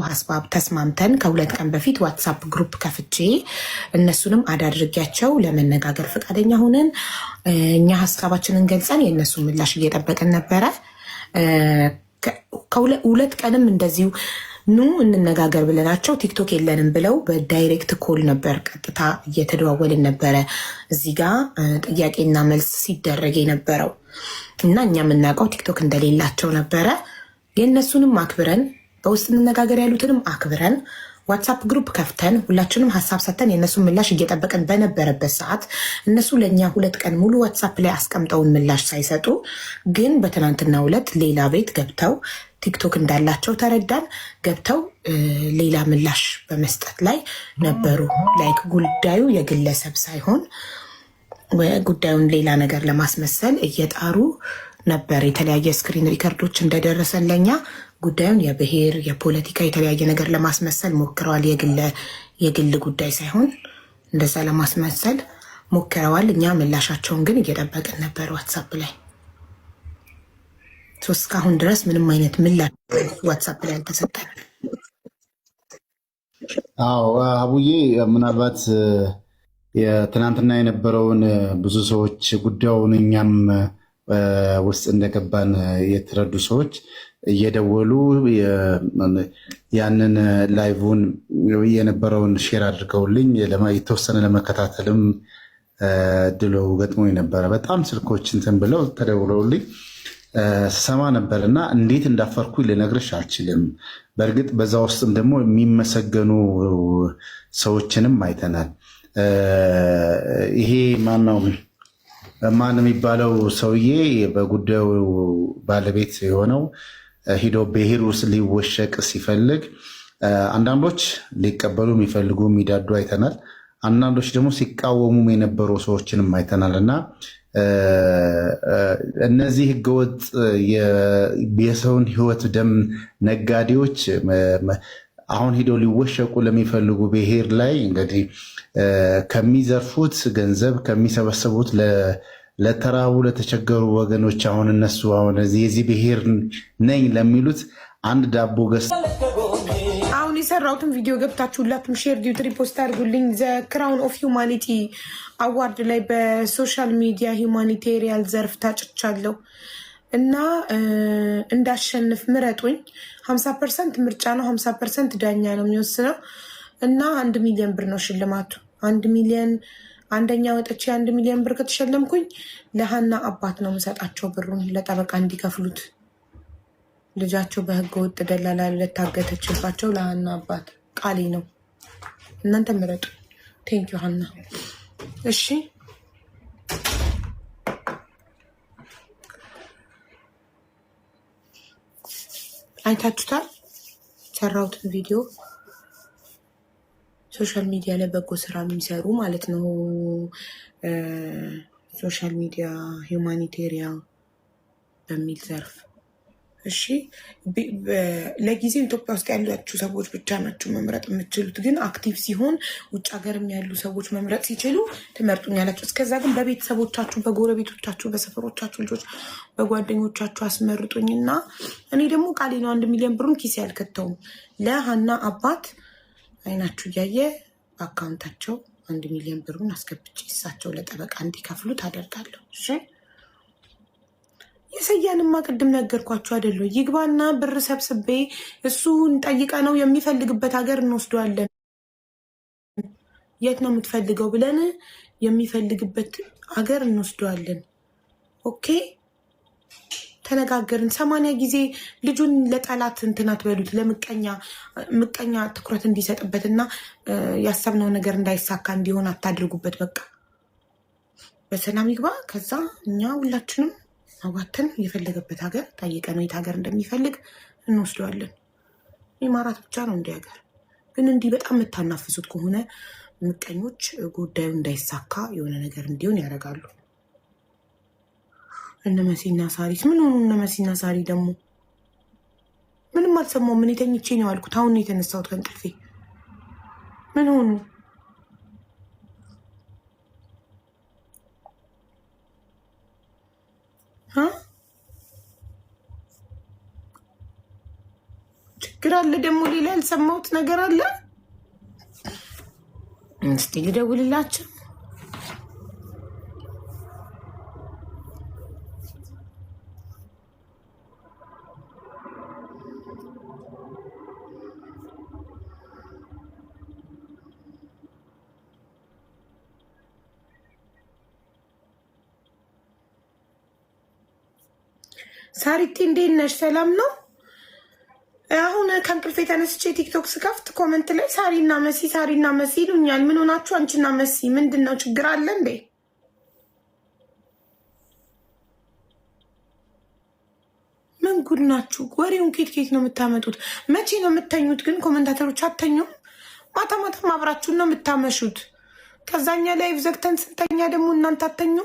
ሀሳብ ተስማምተን ከሁለት ቀን በፊት ዋትሳፕ ግሩፕ ከፍቼ እነሱንም አዳድርጊያቸው ለመነጋገር ፈቃደኛ ሆነን እኛ ሀሳባችንን ገልጸን የእነሱ ምላሽ እየጠበቅን ነበረ። ከሁለት ቀንም እንደዚሁ ኑ እንነጋገር ብለናቸው ቲክቶክ የለንም ብለው በዳይሬክት ኮል ነበር ቀጥታ እየተደዋወልን ነበረ እዚህ ጋ ጥያቄና መልስ ሲደረግ የነበረው እና እኛ የምናውቀው ቲክቶክ እንደሌላቸው ነበረ። የእነሱንም አክብረን በውስጥ እንነጋገር ያሉትንም አክብረን ዋትሳፕ ግሩፕ ከፍተን ሁላችንም ሀሳብ ሰተን የእነሱን ምላሽ እየጠበቅን በነበረበት ሰዓት እነሱ ለእኛ ሁለት ቀን ሙሉ ዋትሳፕ ላይ አስቀምጠውን ምላሽ ሳይሰጡ ግን በትናንትናው ዕለት ሌላ ቤት ገብተው ቲክቶክ እንዳላቸው ተረዳን። ገብተው ሌላ ምላሽ በመስጠት ላይ ነበሩ። ላይክ ጉዳዩ የግለሰብ ሳይሆን ጉዳዩን ሌላ ነገር ለማስመሰል እየጣሩ ነበር። የተለያየ ስክሪን ሪከርዶች እንደደረሰን ለኛ ጉዳዩን የብሔር የፖለቲካ የተለያየ ነገር ለማስመሰል ሞክረዋል። የግል ጉዳይ ሳይሆን እንደዛ ለማስመሰል ሞክረዋል። እኛ ምላሻቸውን ግን እየጠበቅን ነበር ዋትሳፕ ላይ። እስካሁን ድረስ ምንም አይነት ምላሽ ዋትሳፕ ላይ አልተሰጠን። አዎ አቡዬ፣ ምናልባት የትናንትና የነበረውን ብዙ ሰዎች ጉዳዩን እኛም ውስጥ እንደገባን የተረዱ ሰዎች እየደወሉ ያንን ላይቭን የነበረውን ሼር አድርገውልኝ የተወሰነ ለመከታተልም ድሎ ገጥሞኝ ነበረ። በጣም ስልኮች እንትን ብለው ተደውለውልኝ ስሰማ ነበር እና እንዴት እንዳፈርኩ ልነግርሽ አልችልም። በእርግጥ በዛ ውስጥም ደግሞ የሚመሰገኑ ሰዎችንም አይተናል። ይሄ ማን የሚባለው ሰውዬ በጉዳዩ ባለቤት የሆነው ሂዶ ብሔር ውስጥ ሊወሸቅ ሲፈልግ አንዳንዶች ሊቀበሉ የሚፈልጉ የሚዳዱ አይተናል። አንዳንዶች ደግሞ ሲቃወሙም የነበሩ ሰዎችንም አይተናል እና እነዚህ ህገወጥ የሰውን ህይወት ደም ነጋዴዎች አሁን ሂደው ሊወሸቁ ለሚፈልጉ ብሔር ላይ እንግዲህ ከሚዘርፉት ገንዘብ ከሚሰበሰቡት ለተራቡ ለተቸገሩ ወገኖች አሁን እነሱ አሁን የዚህ ብሔር ነኝ ለሚሉት አንድ ዳቦ ገዝተው አሁን የሰራሁትን ቪዲዮ ገብታችሁ ሁላችሁም ሼር ዲዩት ሪፖስት አድርጉልኝ። ዘ ክራውን ኦፍ ሂውማኒቲ አዋርድ ላይ በሶሻል ሚዲያ ሂውማኒቴሪያን ዘርፍ ታጭቻለሁ እና እንዳሸንፍ ምረጡኝ። 50% ምርጫ ነው፣ 50% ዳኛ ነው የሚወስነው እና 1 ሚሊዮን ብር ነው ሽልማቱ። 1 ሚሊዮን አንደኛ ወጥቼ 1 ሚሊዮን ብር ከተሸለምኩኝ ለሀና አባት ነው የምሰጣቸው ብሩን ለጠበቃ እንዲከፍሉት። ልጃቸው በህገ ወጥ ደላላ ለታገተችባቸው ለሀና አባት ቃሌ ነው። እናንተ ምረጡ። ቴንኪዩ ሀና። እሺ አይታችሁታል ሰራሁትን ቪዲዮ። ሶሻል ሚዲያ ላይ በጎ ስራ የሚሰሩ ማለት ነው። ሶሻል ሚዲያ ሂውማኒቴሪያን በሚል ዘርፍ እሺ። ለጊዜው ኢትዮጵያ ውስጥ ያላችሁ ሰዎች ብቻ ናችሁ መምረጥ የምትችሉት። ግን አክቲቭ ሲሆን ውጭ ሀገርም ያሉ ሰዎች መምረጥ ሲችሉ ትመርጡኛላችሁ። እስከዛ ግን በቤተሰቦቻችሁ፣ በጎረቤቶቻችሁ፣ በሰፈሮቻችሁ ልጆች፣ በጓደኞቻችሁ አስመርጡኝና እኔ ደግሞ ቃሌ ነው 1 ሚሊዮን ብሩን ኪሴ ያልከተውም ለሀና አባት አይናችሁ እያየ በአካውንታቸው 1 ሚሊዮን ብሩን አስገብቼ እሳቸው ለጠበቃ እንዲከፍሉ ታደርጋለሁ። እሺ የሰያንማ ቅድም ነገርኳችሁ አይደለ? ይግባና ብር ሰብስቤ እሱን ጠይቀ ነው የሚፈልግበት ሀገር እንወስደዋለን። የት ነው የምትፈልገው ብለን የሚፈልግበት ሀገር እንወስደዋለን። ኦኬ ተነጋገርን። 80 ጊዜ ልጁን ለጠላት እንትን አትበሉት። ለምቀኛ ትኩረት እንዲሰጥበትና ያሰብነው ነገር እንዳይሳካ እንዲሆን አታድርጉበት። በቃ በሰላም ይግባ። ከዛ እኛ ሁላችንም አዋተን የፈለገበት ሀገር ጠይቀ ነው የት ሀገር እንደሚፈልግ እንወስደዋለን። ኢማራት ብቻ ነው እንዲህ ሀገር። ግን እንዲህ በጣም የምታናፍሱት ከሆነ ምቀኞች ጉዳዩ እንዳይሳካ የሆነ ነገር እንዲሆን ያደርጋሉ። እነ መሲና ሳሪስ ምን ሆኑ? እነ መሲና ሳሪ ደግሞ ምንም አልሰማሁም። ምን የተኝቼ ነው ያልኩት። አሁን ነው የተነሳሁት ከእንቅልፌ። ምን ሆኑ? ችግር አለ? ደግሞ ሌላ ያልሰማሁት ነገር አለ። እስቲ ልደውልላቸው። ሳሪቲ እንዴት ነሽ? ሰላም ነው? አሁን ከእንቅልፌ ተነስቼ ቲክቶክ ስከፍት ኮመንት ላይ ሳሪና መሲ ይሉኛል። ምን ሆናችሁ? አንቺና መሲ ምንድን ነው? ችግር አለ እንዴ? ምን ጉድ ናችሁ? ወሬውን ኬት ነው የምታመጡት? መቼ ነው የምተኙት ግን? ኮመንታተሮች አተኙም? ማታ አብራችሁን ነው የምታመሹት? ከዛኛ ላይቭ ዘግተን ስንተኛ ደግሞ እናንተ አተኙ?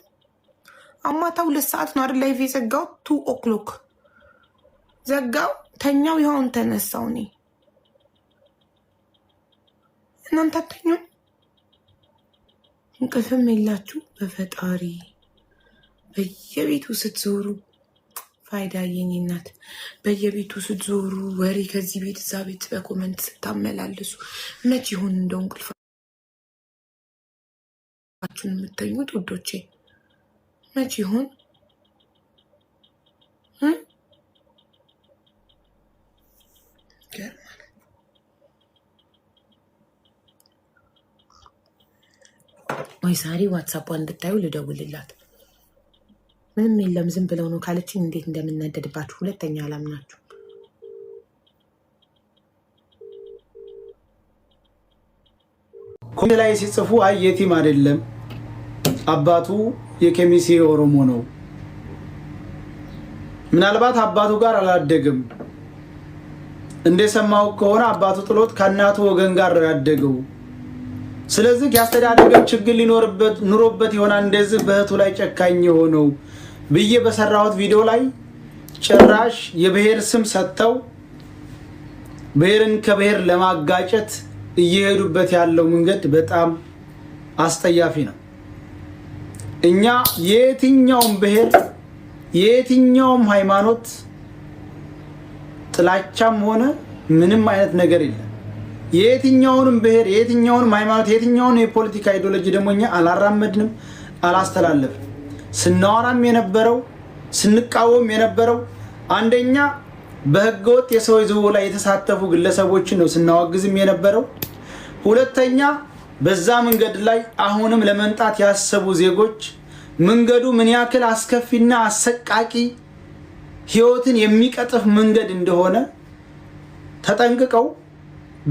አማታ 2 ሰዓት ነው አይደል ላይቭ የዘጋው? 2 o'clock ዘጋው ተኛው። ይሁን ተነሳው። እኔ እናንተ አተኙ? እንቅልፍም የላችሁ በፈጣሪ። በየቤቱ ስትዞሩ ፋይዳ የኔ እናት፣ በየቤቱ ስትዞሩ ወሬ ከዚህ ቤት እዛ ቤት በኮመንት ስታመላልሱ መች ይሁን እንደው እንቅልፋችሁን የምተኙት ውዶቼ? መች ይሁን? ወይ ሳሪ ዋትሳፕ እንድታዩ ልደውልላት። ምንም የለም ዝም ብለው ነው ካለችኝ እንዴት እንደምናደድባችሁ ሁለተኛ አላምናችሁ። ኮሜንት ላይ ሲጽፉ አይ የቲም አይደለም አባቱ የኬሚሴ ኦሮሞ ነው፣ ምናልባት አባቱ ጋር አላደገም፣ እንደሰማው ከሆነ አባቱ ጥሎት ከእናቱ ወገን ጋር ያደገው፣ ስለዚህ ያስተዳደገው ችግር ኑሮበት ይሆናል እንደዚህ በእህቱ ላይ ጨካኝ የሆነው ብዬ በሰራሁት ቪዲዮ ላይ ጭራሽ የብሔር ስም ሰጥተው ብሔርን ከብሔር ለማጋጨት እየሄዱበት ያለው መንገድ በጣም አስጠያፊ ነው። እኛ የትኛውም ብሔር የትኛውም ሃይማኖት ጥላቻም ሆነ ምንም አይነት ነገር የለም። የትኛውንም ብሔር የትኛውንም ሃይማኖት የትኛውንም የፖለቲካ አይዲዮሎጂ ደግሞ እኛ አላራመድንም፣ አላስተላለፍንም። ስናወራም የነበረው ስንቃወም የነበረው አንደኛ በህገወጥ የሰው ዝውውር ላይ የተሳተፉ ግለሰቦችን ነው ስናወግዝም የነበረው። ሁለተኛ በዛ መንገድ ላይ አሁንም ለመንጣት ያሰቡ ዜጎች መንገዱ ምን ያክል አስከፊና አሰቃቂ ህይወትን የሚቀጥፍ መንገድ እንደሆነ ተጠንቅቀው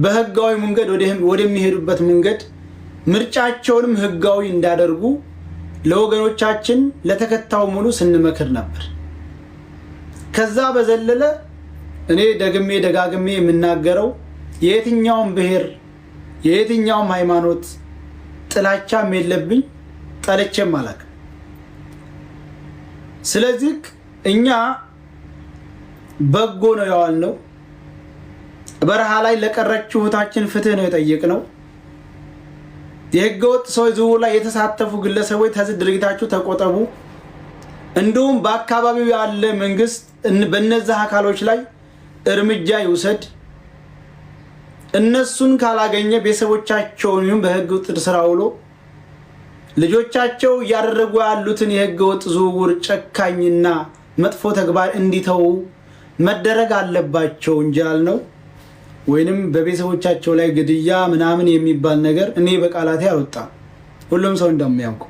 በህጋዊ መንገድ ወደሚሄዱበት መንገድ ምርጫቸውንም ህጋዊ እንዳደርጉ ለወገኖቻችን ለተከታው ሙሉ ስንመክር ነበር። ከዛ በዘለለ እኔ ደጋግሜ የምናገረው የትኛውም ብሔር የትኛውም ሃይማኖት ጥላቻም የለብኝ፣ ጠልቼም አላውቅም። ስለዚህ እኛ በጎ ነው ያዋልነው። በረሃ ላይ ለቀረችው እህታችን ፍትህ ነው የጠየቅነው። የህገወጥ ሰው ዝውውር ላይ የተሳተፉ ግለሰቦች ከዚህ ድርጊታችሁ ተቆጠቡ፣ እንዲሁም በአካባቢው ያለ መንግስት በእነዚህ አካሎች ላይ እርምጃ ይውሰድ፣ እነሱን ካላገኘ ቤተሰቦቻቸውን በህገ ወጥ ስራ ውሎ ልጆቻቸው እያደረጉ ያሉትን የህገ ወጥ ዝውውር ጨካኝና መጥፎ ተግባር እንዲተው መደረግ አለባቸው እንጂ ያልነው ወይንም በቤተሰቦቻቸው ላይ ግድያ ምናምን የሚባል ነገር እኔ በቃላቴ አልወጣም። ሁሉም ሰው እንደሚያውቀው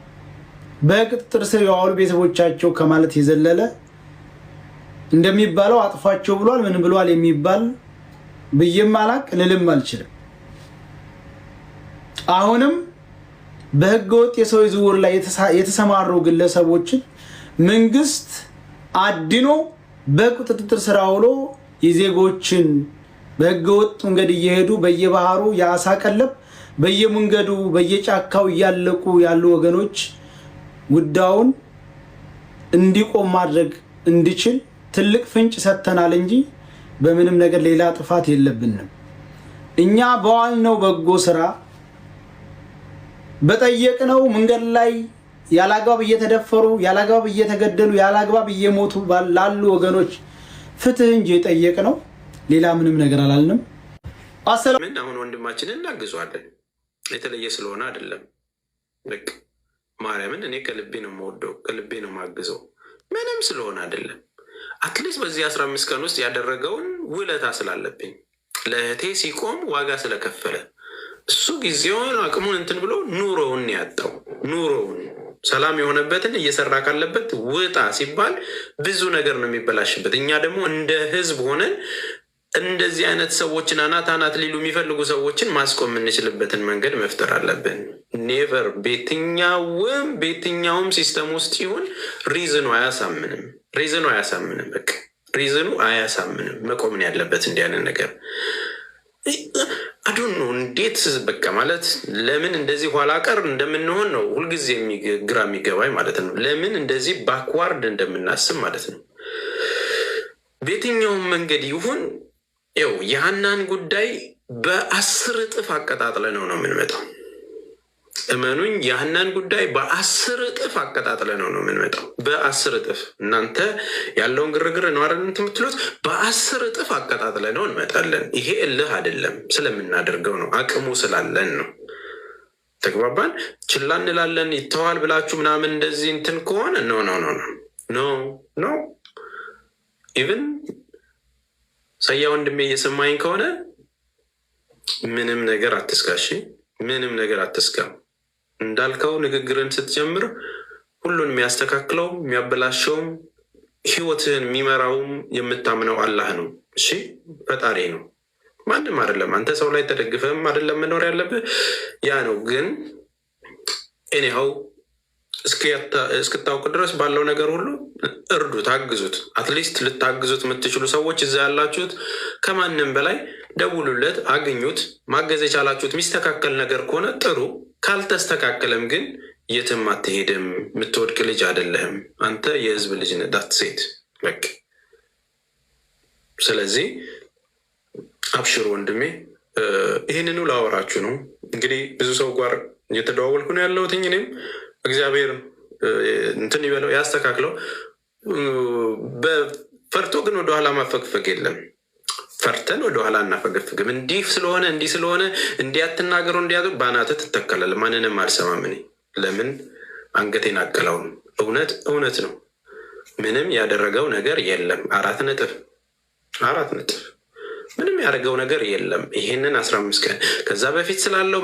በቁጥጥር ስር የዋሉ ቤተሰቦቻቸው ከማለት የዘለለ እንደሚባለው አጥፋቸው ብሏል ምን ብሏል የሚባል ብዬም አላቅ ልልም አልችልም። አሁንም በህገወጥ የሰው ዝውውር ላይ የተሰማሩ ግለሰቦችን መንግስት አድኖ በቁጥጥር ስር አውሎ የዜጎችን በህገወጥ መንገድ እየሄዱ በየባህሩ የአሳ ቀለብ በየመንገዱ በየጫካው እያለቁ ያሉ ወገኖች ጉዳዩን እንዲቆም ማድረግ እንዲችል ትልቅ ፍንጭ ሰጥተናል እንጂ በምንም ነገር ሌላ ጥፋት የለብንም። እኛ በዋልነው በጎ ስራ በጠየቅነው መንገድ ላይ ያላግባብ እየተደፈሩ ያላግባብ እየተገደሉ ያላግባብ እየሞቱ ላሉ ወገኖች ፍትህ እንጂ የጠየቅነው ሌላ ምንም ነገር አላልንም። ምን አሁን ወንድማችንን እናግዘዋለን። የተለየ ስለሆነ አይደለም። በቃ ማርያምን እኔ ከልቤ ነው የምወደው፣ ከልቤ ነው የማግዘው። ምንም ስለሆነ አይደለም። አትሊስት በዚህ 15 ቀን ውስጥ ያደረገውን ውለታ ስላለብኝ ለእህቴ ሲቆም ዋጋ ስለከፈለ እሱ ጊዜውን አቅሙን እንትን ብሎ ኑሮውን ያጣው ኑሮውን ሰላም የሆነበትን እየሰራ ካለበት ውጣ ሲባል ብዙ ነገር ነው የሚበላሽበት። እኛ ደግሞ እንደ ህዝብ ሆነን እንደዚህ አይነት ሰዎችን አናት ሊሉ የሚፈልጉ ሰዎችን ማስቆም የምንችልበትን መንገድ መፍጠር አለብን። ኔቨር በየትኛውም ሲስተም ውስጥ ይሁን ሪዝኑ አያሳምንም። በቃ ሪዝኑ አያሳምንም። መቆምን ያለበት እንዲህ አይነት ነገር አዶን ነው። እንዴት በቃ ማለት ለምን እንደዚህ ኋላ ቀር እንደምንሆን ነው ሁልጊዜ ግራ የሚገባኝ ማለት ነው። ለምን እንደዚህ ባክዋርድ እንደምናስብ ማለት ነው። በየትኛውም መንገድ ይሁን ይው የሀናን ጉዳይ በ10 እጥፍ አቀጣጥለ ነው የምንመጣው። እመኑኝ፣ የሀናን ጉዳይ በ10 እጥፍ አቀጣጥለ ነው የምንመጣው። በ10 እጥፍ እናንተ ያለውን ግርግር ነው አይደል የምትሉት? በ10 እጥፍ አቀጣጥለ ነው እንመጣለን። ይሄ እልህ አይደለም፣ ስለምናደርገው ነው፣ አቅሙ ስላለን ነው። ተግባባን? ችላ እንላለን ይተዋል ብላችሁ ምናምን እንደዚህ እንትን ከሆነ ኖ ኢቭን ሰያ ወንድሜ እየሰማኝ ከሆነ ምንም ነገር አትስጋሽ፣ ምንም ነገር አትስጋ። እንዳልከው ንግግርን ስትጀምር ሁሉን የሚያስተካክለው የሚያበላሸውም ህይወትህን የሚመራውም የምታምነው አላህ ነው። እሺ ፈጣሪ ነው፣ ማንም አይደለም። አንተ ሰው ላይ ተደግፈም አይደለም መኖር ያለብህ፣ ያ ነው። ግን ኤኒሃው እስክታውቅ ድረስ ባለው ነገር ሁሉ እርዱት፣ አግዙት። አትሊስት ልታግዙት የምትችሉ ሰዎች እዛ ያላችሁት ከማንም በላይ ደውሉለት፣ አግኙት። ማገዝ የቻላችሁት የሚስተካከል ነገር ከሆነ ጥሩ፣ ካልተስተካከለም ግን የትም አትሄድም። የምትወድቅ ልጅ አይደለህም። አንተ የህዝብ ልጅ ነህ። ዳት ሴት በቃ። ስለዚህ አብሽሩ ወንድሜ። ይህንኑ ላወራችሁ ነው። እንግዲህ ብዙ ሰው ጋር እየተደዋወልኩ ነው ያለሁት። እኔም እግዚአብሔር እንትን ይበለው ያስተካክለው። በፈርቶ ግን ወደኋላ ማፈግፈግ የለም። ፈርተን ወደኋላ እናፈገፍግም። እንዲህ ስለሆነ እንዲህ አትናገሩ፣ እንዲያዙ በአናትህ ትተከላል። ማንንም አልሰማም እኔ። ለምን አንገቴን አቀለውም? እውነት ነው። ምንም ያደረገው ነገር የለም። 4 ነጥብ ምንም ያደረገው ነገር የለም። ይሄንን 15 ቀን ከዛ በፊት ስላለው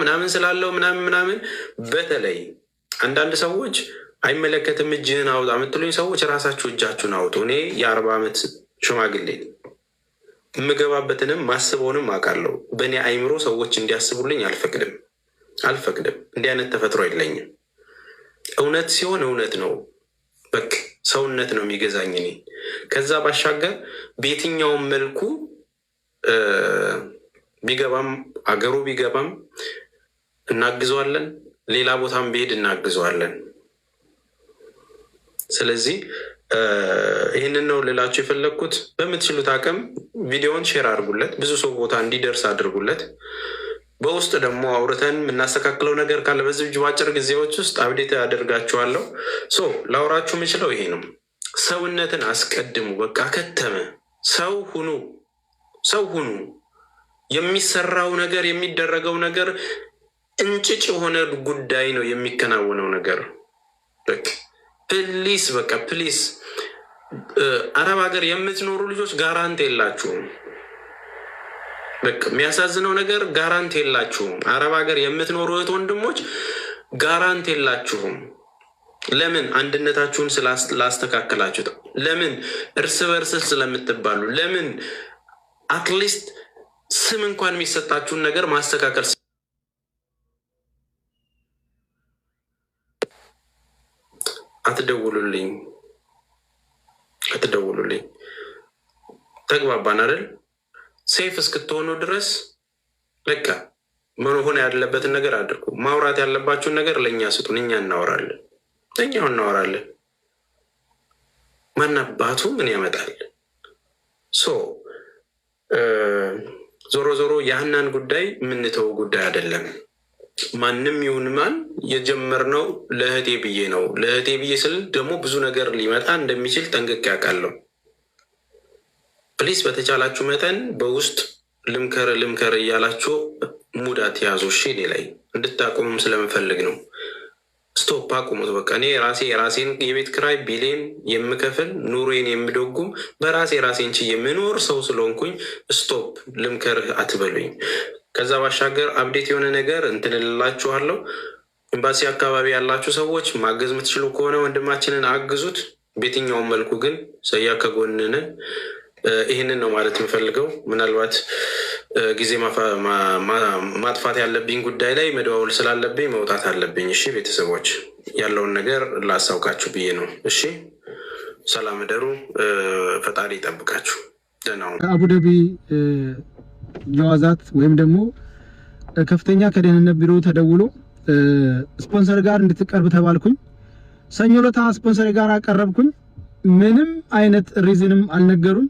ምናምን በተለይ አንዳንድ ሰዎች አይመለከትም እጅህን አውጣ የምትሉኝ ሰዎች ራሳችሁ እጃችሁን አውጡ። እኔ የ40 ዓመት ሽማግሌ የምገባበትንም ማስበውንም አውቃለሁ። በእኔ አይምሮ ሰዎች እንዲያስቡልኝ አልፈቅድም። እንዲህ አይነት ተፈጥሮ የለኝም። እውነት ሲሆን እውነት ነው። በቃ ሰውነት ነው የሚገዛኝ እኔ። ከዛ ባሻገር በየትኛውም መልኩ ቢገባም አገሩ ቢገባም እናግዘዋለን። ሌላ ቦታም ቢሄድ እናግዘዋለን። ስለዚህ ይህንን ነው ልላችሁ የፈለግኩት። በምትችሉት አቅም ቪዲዮውን ሼር አድርጉለት፣ ብዙ ሰው ቦታ እንዲደርስ አድርጉለት። በውስጥ ደግሞ አውርተን የምናስተካክለው ነገር ካለ በዚህ በአጭር ጊዜዎች ውስጥ አብዴት አደርጋችኋለሁ። ላውራችሁ የምችለው ይሄ ነው። ሰውነትን አስቀድሙ። በቃ ከተመ። ሰው ሁኑ። የሚሰራው ነገር የሚደረገው ነገር እንጭጭ የሆነ ጉዳይ ነው የሚከናወነው ነገር። ፕሊስ አረብ ሀገር የምትኖሩ ልጆች ጋራንት የላችሁም። በቃ የሚያሳዝነው ነገር ጋራንት የላችሁም። አረብ ሀገር የምትኖሩ እህት ወንድሞች ጋራንት የላችሁም። ለምን? አንድነታችሁን ስላስተካከላችሁት። ለምን? እርስ በርስ ስለምትባሉ። ለምን? አትሊስት ስም እንኳን የሚሰጣችሁን ነገር ማስተካከል አትደውሉልኝ። ተግባባን አይደል? ሴፍ እስክትሆኑ ድረስ በቃ መሆን ያለበትን ነገር አድርጉ። ማውራት ያለባችሁን ነገር ለእኛ ስጡን፣ እኛ እናወራለን። ማናባቱ ምን ያመጣል? ዞሮ የሀናን ጉዳይ የምንተው ጉዳይ አይደለም። ማንም ይሁን ማን የጀመርነው ለእህቴ ብዬ ነው። ለእህቴ ብዬ ስል ደግሞ ብዙ ነገር ሊመጣ እንደሚችል ጠንቅቄ አውቃለሁ። ፕሊስ በተቻላችሁ መጠን በውስጥ ልምከር እያላችሁ ሙዳት ያዙ። እሺ እኔ ላይ እንድታቆሙም ስለምፈልግ ነው። ስቶፕ አቁሙት። በቃ እኔ የራሴን የቤት ክራይ ቢሌን የምከፍል ኑሮዬን የምደጉም ራሴን ችዬ የምኖር ሰው ስለሆንኩኝ ስቶፕ ልምከርህ አትበሉኝ። ከዛ ባሻገር አብዴት የሆነ ነገር እንትንልላችኋለሁ። ኤምባሲ አካባቢ ያላችሁ ሰዎች ማገዝ የምትችሉ ከሆነ ወንድማችንን አግዙት። በየትኛውም መልኩ ግን ሰያ ከጎንነን። ይህንን ነው ማለት የምፈልገው። ምናልባት ጊዜ ማጥፋት ያለብኝ ጉዳይ ላይ መደዋወል ስላለብኝ መውጣት አለብኝ። እሺ ቤተሰቦች ያለውን ነገር ላሳውቃችሁ ብዬ ነው። እሺ ሰላም እደሩ። ፈጣሪ ይጠብቃችሁ። ደህና ሁኑ። ከአቡዳቢ ጀዋዛት ወይም ደግሞ ከፍተኛ ከደህንነት ቢሮ ተደውሎ ስፖንሰር ጋር እንድትቀርብ ተባልኩኝ። ሰኞ ዕለት ስፖንሰር ጋር አቀረብኩኝ። ምንም አይነት ሪዝንም አልነገሩን።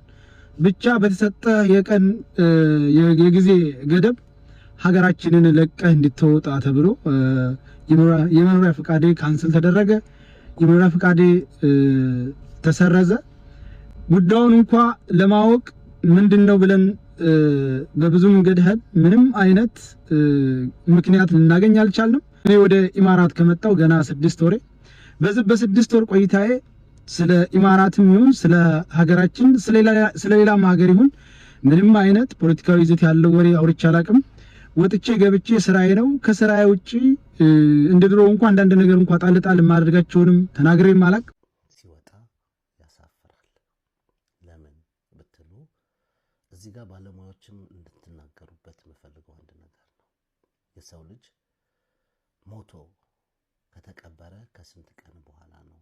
ብቻ በተሰጠ የቀን የጊዜ ገደብ ሀገራችንን ለቀህ እንድትወጣ ተብሎ የመኖሪያ ፍቃዴ ካንስል ተደረገ። የመኖሪያ ፍቃዴ ተሰረዘ። ጉዳዩን እንኳ ለማወቅ ምንድነው ብለን በብዙ መንገድ ምንም አይነት ምክንያት ልናገኝ አልቻልንም። እኔ ወደ ኢማራት ከመጣው ገና 6 ወሬ። በዚህ በ6 ወር ቆይታዬ ስለ ኢማራትም ይሁን ስለ ሀገራችን ስለ ሌላም ሀገር ይሁን ምንም አይነት ፖለቲካዊ ይዘት ያለው ወሬ አውርቼ አላቅም። ወጥቼ ገብቼ ስራዬ ነው። ከስራዬ ውጪ እንደድሮ እንኳን አንዳንድ ነገር እንኳን ጣልጣል ማድረጋቸውንም ተናግሬም አላቅ። ሲወጣ ያሳፍራል። ለምን ብትሉ እዚህ ጋር ባለሙያዎችም እንድትናገሩበት የምፈልገው አንድ ነገር ነው። የሰው ልጅ ሞቶ ከተቀበረ ከስንት ቀን በኋላ ነው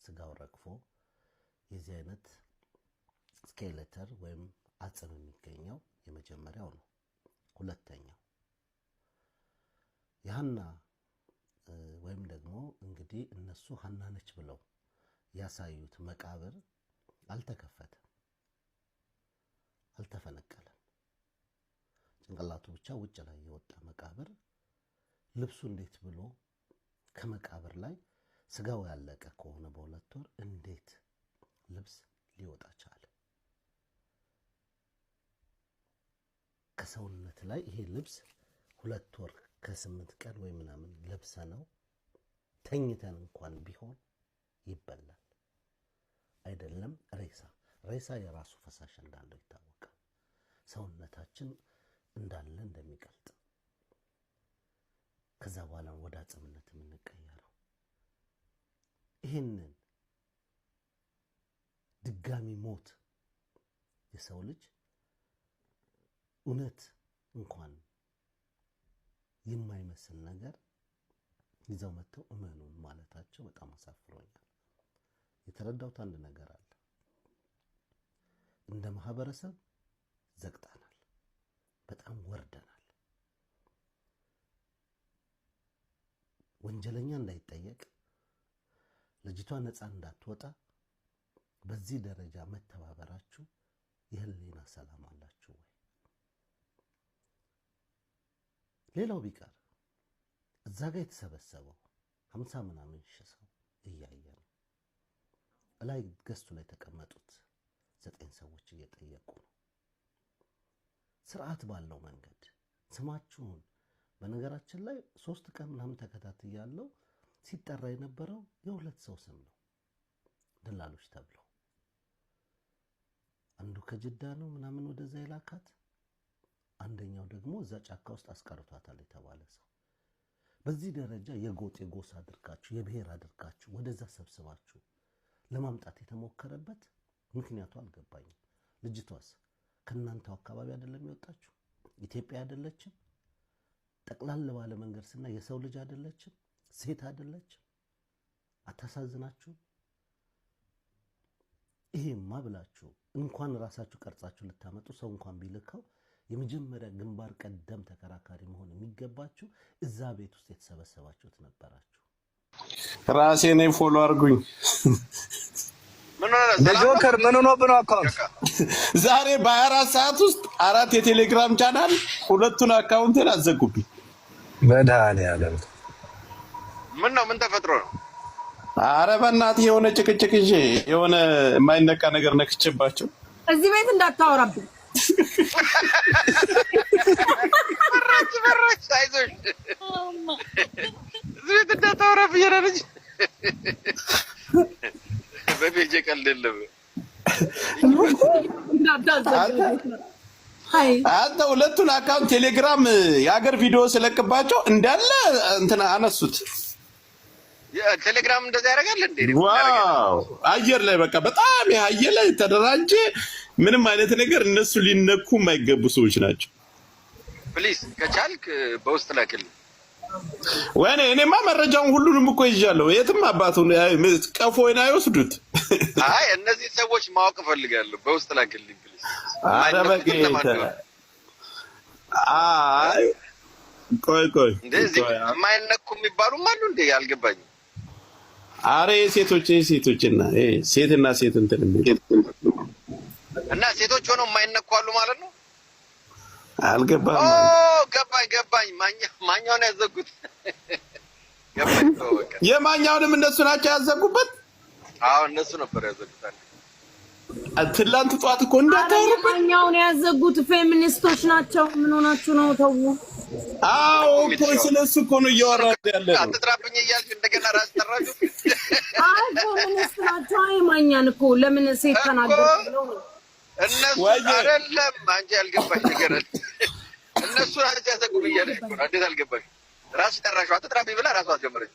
ስጋው ረግፎ የዚህ አይነት ስኬሌተር ወይም አጽም የሚገኘው? የመጀመሪያው ነው። ሁለተኛው የሐና ወይም ደግሞ እንግዲህ እነሱ ሐና ነች ብለው ያሳዩት መቃብር አልተከፈተም፣ አልተፈነቀለም። ጭንቅላቱ ብቻ ውጭ ላይ የወጣ መቃብር። ልብሱ እንዴት ብሎ ከመቃብር ላይ ስጋው ያለቀ ከሆነ በ2 ወር እንዴት ልብስ ሊወጣ ቻለ? ከሰውነት ላይ ይሄ ልብስ 2 ወር ከ8 ቀን ወይ ምናምን ለብሰ ነው ተኝተን እንኳን ቢሆን ይበላል። አይደለም ሬሳ የራሱ ፈሳሽ እንዳለው ይታወቃል። ሰውነታችን እንዳለ እንደሚቀልጥ ከዛ በኋላ ወደ አጽምነት የምንቀየረው። ይሄንን ድጋሚ ሞት የሰው ልጅ እውነት እንኳን የማይመስል ነገር ይዘው መጥተው እመኑን ማለታቸው በጣም አሳፍሮኛል። የተረዳሁት አንድ ነገር አለ። እንደ ማህበረሰብ ዘግጣናል፣ በጣም ወርደናል። ወንጀለኛ እንዳይጠየቅ፣ ልጅቷ ነፃ እንዳትወጣ በዚህ ደረጃ መተባበራችሁ የህሊና ሰላም አላችሁ ወይ? ሌላው ቢቀር እዛ ጋር የተሰበሰበው 50 ምናምን ሺህ ሰው እያየ ነው። ላይ ገስቱ ላይ ተቀመጡት 9 ሰዎች እየጠየቁ ነው። ስርዓት ባለው መንገድ ስማችሁን በነገራችን ላይ 3 ቀን ምናምን ተከታትያለሁ። ሲጠራ የነበረው የ2 ሰው ስም ነው፣ ደላሎች ተብለው። አንዱ ከጅዳ ነው ምናምን ወደዛ ይላካት፣ አንደኛው ደግሞ እዛ ጫካ ውስጥ አስቀርቷታል የተባለ ሰው። በዚህ ደረጃ የጎሳ አድርጋችሁ የብሔር አድርጋችሁ ወደዛ ሰብስባችሁ ለማምጣት የተሞከረበት ምክንያቱ አልገባኝም። ልጅቷስ ከናንተው አካባቢ አይደለም የወጣችሁ? ኢትዮጵያ አይደለችም? ጠቅላላ ባለ መንገድ ስና የሰው ልጅ አይደለችም? ሴት አይደለችም? አታሳዝናችሁ? ይሄማ ብላችሁ እንኳን ራሳችሁ ቀርጻችሁ ልታመጡ ሰው እንኳን ቢልከው የመጀመሪያ ግንባር ቀደም ተከራካሪ መሆን የሚገባችሁ እዛ ቤት ውስጥ የተሰበሰባችሁት ነበራችሁ። ራሴ ነኝ። ፎሎ አድርጉኝ። በጆከር ምን ሆኖ ነው አካውንት ዛሬ በ24 ሰዓት ውስጥ 4 የቴሌግራም ቻናል 2ቱን አካውንቴን አዘጉብኝ። መድኃኒዓለም ምን ነው? ምን ተፈጥሮ ነው? ኧረ በእናትህ የሆነ ጭቅጭቅ ይዤ የሆነ የማይነቃ ነገር ነክቼባቸው እዚህ ቤት እንዳታወራብኝ። በራች አይዞሽ፣ እዚህ ቤት እንዳታወራብኝ ያለች በቤጀ ቀልድ የለም። አንተ ሁለቱን አካውንት ቴሌግራም የሀገር ቪዲዮ ስለቅባቸው እንዳለ እንትና አነሱት። ቴሌግራም እንደዛ ያደርጋል እንዴ? ዋው አየር ላይ በቃ በጣም አየር ላይ ተደራጀ። ምንም አይነት ነገር እነሱ ሊነኩ የማይገቡ ሰዎች ናቸው። ፕሊዝ ከቻልክ በውስጥ ላክልኝ። ወይኔ እኔማ መረጃውን ሁሉንም እኮ ይዣለሁ። የትም አባቱን ቀፎይን አይወስዱት። አይ እነዚህ ሰዎች ማወቅ እፈልጋለሁ። በውስጥ ላክልኝ ፕሊዝ። ኧረ በጌታ አይ ቆይ እንደዚህ የማይነኩ የሚባሉም አሉ እንዴ? አልገባኝም። አረ ሴቶችና ሴትና ሴት እንትን እና ሴቶች ሆነው የማይነኩ አሉ ማለት ነው። አልገባም። ገባኝ። ማኛውን ያዘጉት ገባኝ። የማኛውንም እነሱ ናቸው ያዘጉበት። አዎ እነሱ ነበር ያዘጉት። ትላንት ጠዋት እኮ እንዳታወሩበት። ማኛውን ያዘጉት ፌሚኒስቶች ናቸው። ምን ሆናችሁ ነው? ተው። አዎ እኮ ስለሱ እኮ ነው እያወራሁ ያለው። አትጥራብኝ እያልሽ እንደገና ራስ ጠራሽ። አይ ፌሚኒስት ናቸው። አይ ማኛን እኮ ለምን ሴት ተናገሩ ነው? እነሱ አይደለም አንቺ ያልገባሽ ነገር አለ። እነሱ ናቸው ያዘጉ ብያለሽ እኮ። እንዴት አልገባሽ? ራስ ጠራሽው። አትጥራብኝ ብላ ራሷ አስጀመረች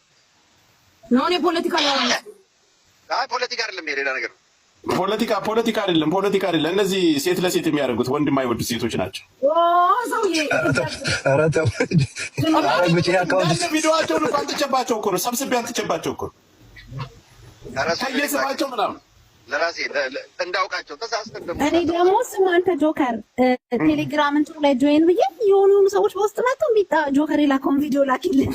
ነው። እኔ ፖለቲካ ላይ አይ ፖለቲካ አይደለም ሌላ ነገር ነው። ፖለቲካ አይደለም። እነዚህ ሴት ለሴት የሚያደርጉት ወንድ የማይወዱ ሴቶች ናቸው። ቪዲዮዋቸውን እኮ አንትቼባቸው እኮ ነው፣ ሰብስቤ አንትቼባቸው እኮ ነው ከየስማቸው ምናምን ለራሴ እንዳውቃቸው ተሳስተን ደግሞ እኔ ደግሞ ስም አንተ ጆከር ቴሌግራም እንትኑ ላይ ጆይን ብዬ የሆኑ ሰዎች በውስጥ መጥተው ቢጣ ጆከር የላከውን ቪዲዮ ላኪልን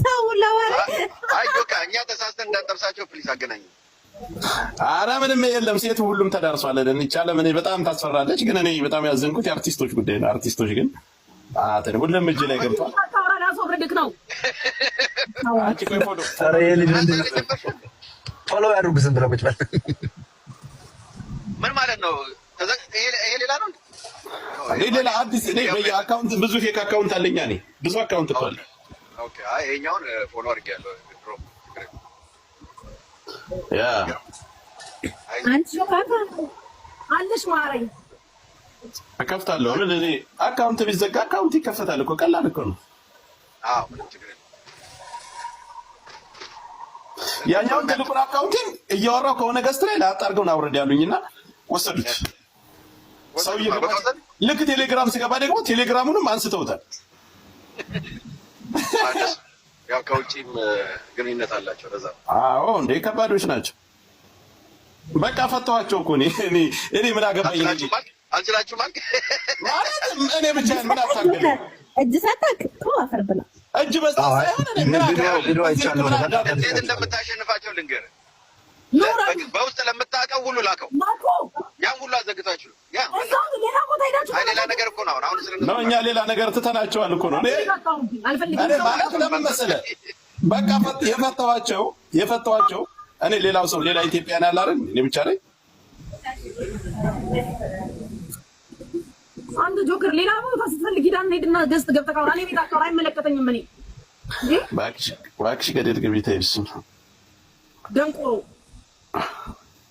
ሰው ለዋለ አይ ጆከር እኛ ተሳስተን እንዳንጠብሳቸው ፕሊስ አገናኝ። አረ ምንም የለም። ሴቱ ሁሉም ተዳርሷል። እንቻለ ምን በጣም ታስፈራለች። ግን እኔ በጣም ያዘንኩት የአርቲስቶች ጉዳይ ነው። አርቲስቶች ግን አተን ሁሉም እጅ ላይ ገብቷል። ነው አንቺ ቆይ ፎሎ ኧረ የልጅ ፎሎ ያድርጉ። ዝም ብለው ቁጭ በል። ምን ማለት ነው? ይሄ ሌላ ነው። ሌላ አዲስ እኔ በየአካውንት ብዙ ፌክ አካውንት አለኝ። እኔ ብዙ አካውንት እኮ አለ። ኦኬ አይ ይሄኛውን ፎሎ አድርጌያለሁ። ያ አንቺ ጆካታ አለሽ ማረኝ አከፍታለሁ። ምን እኔ አካውንት ቢዘጋ አካውንት ይከፈታል እኮ ቀላል እኮ ነው። አዎ ምንም ችግር የለም። ያኛውን ትልቁን አካውንቴን እያወራሁ ከሆነ ገስት ላይ ላጣርገውን አውረድ ያሉኝና ወሰዱት። ሰውዬ ልክ ቴሌግራም ስገባ ደግሞ ቴሌግራሙንም አንስተውታል። ያው ከውጪም ግንኙነት አላቸው። ለዛ አዎ እንዴ ከባዶች ናቸው። በቃ ፈተዋቸው እኮ እኔ ምን አገባኝ? አልችላችሁ ማለት እኔ ብቻ ምን አታገኝ? እጅ ሰጣክ አፈር ብላ እጅ በስታ ሳይሆን ምን እንዴት እንደምታሸንፋቸው ልንገርህ። በውስጥ ለምታውቀው ሁሉ ላከው። ያን ሁሉ አዘግታችሁ ሌላ ነገር እኮ ነው። አሁን ነው እኛ ሌላ ነገር ትተናቸዋል እኮ ነው። እኔ ማለት ለምን መሰለህ በቃ የፈተዋቸው እኔ ሌላው ሰው ሌላ ኢትዮጵያን ያለ አይደል? እኔ ብቻ ነኝ። አንድ ጆከር ሌላ ቦታ ስትፈልግ ሂዳና ሄድና ገዝት ገብተህ ካውራ። እኔ ቤት አካውራ አይመለከተኝም። እኔ እባክሽ ገደል ግቢ ተይብስ ደንቆሮ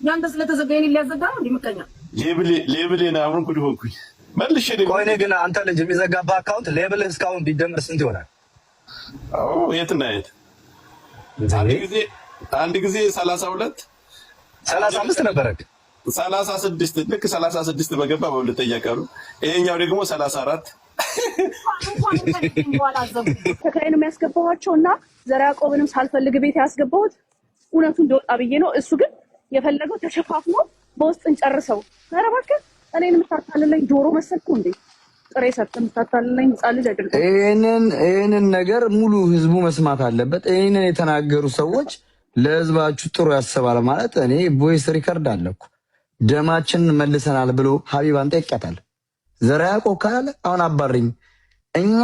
ያንተ ስለተዘጋ የኔ ሊያዘጋ ነው እንደምቀኛ ሌብሌን አሁን ጉድ ሆንኩኝ መልሼ ደግሞ ቆይ ግን አንተ ልጅ የሚዘጋባ አካውንት ሌብልህ እስካሁን ቢደመር ስንት ይሆናል? አዎ የትና የት አንድ ጊዜ 32 35 ነበረ 36 ልክ 36 በገባ በሁለተኛ ቀኑ ይሄኛው ደግሞ 34 ተክላይን የሚያስገባዋቸው እና ዘራ ያዕቆብንም ሳልፈልግ ቤት ያስገባሁት እውነቱ እንደወጣ ብዬ ነው። እሱ ግን የፈለገው ተሸፋፍኖ በውስጥ እንጨርሰው። ኧረ እባክህ እኔን የምታታልለኝ ጆሮ መሰልኩ እንዴ? ጥሬ ሰጥተህ የምታታልለኝ ሕፃን ልጅ አይደለም። ይህንን ነገር ሙሉ ህዝቡ መስማት አለበት። ይህንን የተናገሩ ሰዎች ለህዝባችሁ ጥሩ ያስባል ማለት እኔ ቮይስ ሪከርድ አለኩ ደማችንን መልሰናል ብሎ ሀቢባን ጠይቄያታለሁ። ዘራ ያዕቆብ ካለ አሁን አባርኝ። እኛ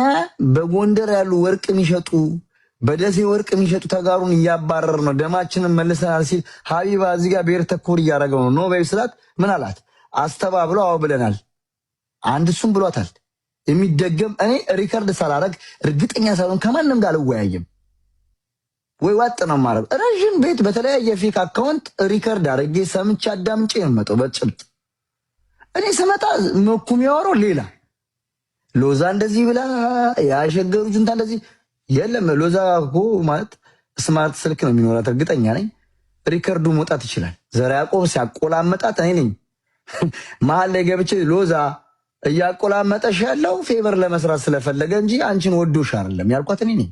በጎንደር ያሉ ወርቅ የሚሸጡ በደሴ ወርቅ የሚሸጡ ተጋሩን እያባረር ነው፣ ደማችንን መልሰናል ሲል ሀቢባ እዚህ ጋር ብሔር ተኮር እያደረገው ነው። ኖ በይ ስላት ምን አላት? አስተባብለው አዎ ብለናል። አንድ እሱም ብሏታል። የሚደገም እኔ ሪከርድ ሳላረግ እርግጠኛ ሳይሆን ከማንም ጋር አልወያይም ወይ ዋጥ ነው ማረግ። ረዥም ቤት በተለያየ ፌክ አካውንት ሪከርድ አድርጌ ሰምቼ አዳምጬ ነው የምመጣው በጭብጥ። እኔ ስመጣ መኩ የሚያወራው ሌላ ሎዛ እንደዚህ ብላ ያሸገሩ ጁንታ እንደዚህ የለም። ሎዛ እኮ ማለት ስማርት ስልክ ነው የሚኖራት እርግጠኛ ነኝ። ሪከርዱ መውጣት ይችላል። ዘራ ያዕቆብ ሲያቆላመጣት እኔ ነኝ መሀል ላይ ገብቼ ሎዛ እያቆላመጠሽ ያለው ፌቨር ለመስራት ስለፈለገ እንጂ አንቺን ወዶሽ አይደለም ያልኳት እኔ ነኝ።